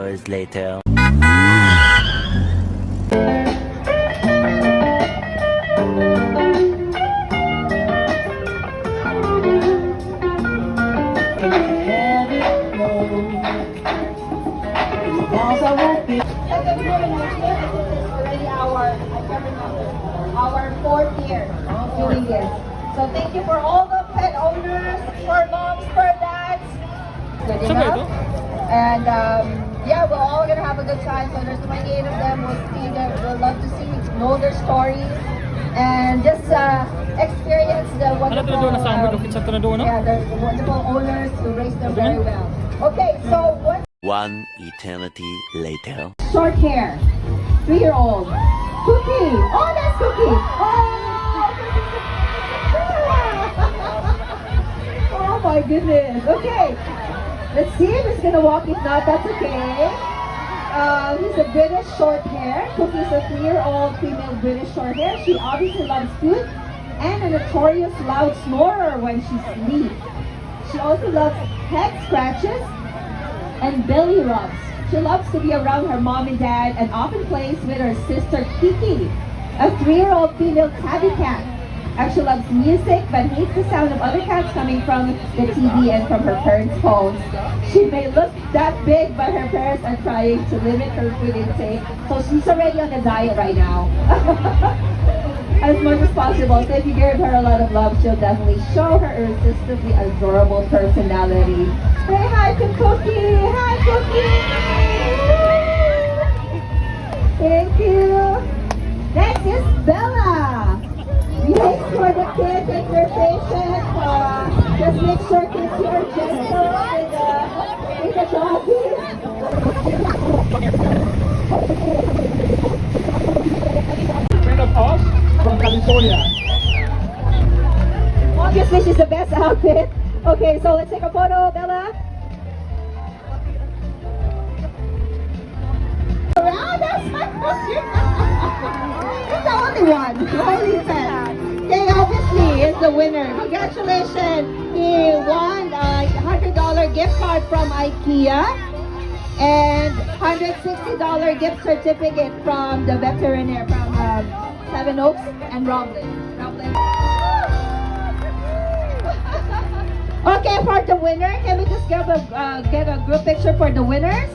hours later. Already our fourth year doing this. So thank you for all the pet owners, for moms, for dads. Good enough. And yeah, we're all gonna have a good time. So there's 28 of them. We'll love to know their stories and just experience the wonderful, yeah, the wonderful owners who raise them very well. Okay, so what? One eternity later. Short hair, 3-year-old. Cookie! Oh, that's Cookie! Oh! Oh my goodness. Okay. Let's see if he's gonna walk. If not, that's okay. He's a British short hair. Cookie's a 3-year-old female British short hair. She obviously loves food and a notorious loud snorer when she sleeps. She also loves head scratches and belly rubs. She loves to be around her mom and dad and often plays with her sister Kiki, a 3-year-old female tabby cat. Actually loves music but hates the sound of other cats coming from the TV and from her parents' phones. She may look that big but her parents are trying to limit her food intake, so she's already on a diet right now. As much as possible. So if you give her a lot of love, she'll definitely show her irresistibly adorable personality. Say hi to Cookie! Hi, Cookie! Thank you! Next is Bella! Thanks for the kids and their patience. Just make sure kids here are gentle with the doggy. Friend of ours from California. Obviously, she's the best outfit. Okay, so let's take a photo, Bella. Oh, that's my It's the only one. The only fan. Okay, obviously, is the winner. Congratulations. He won a $100 gift card from IKEA and $160 gift certificate from the veterinarian from Seven Oaks and Roblin. Okay, for the winner, can we just get a group picture for the winners?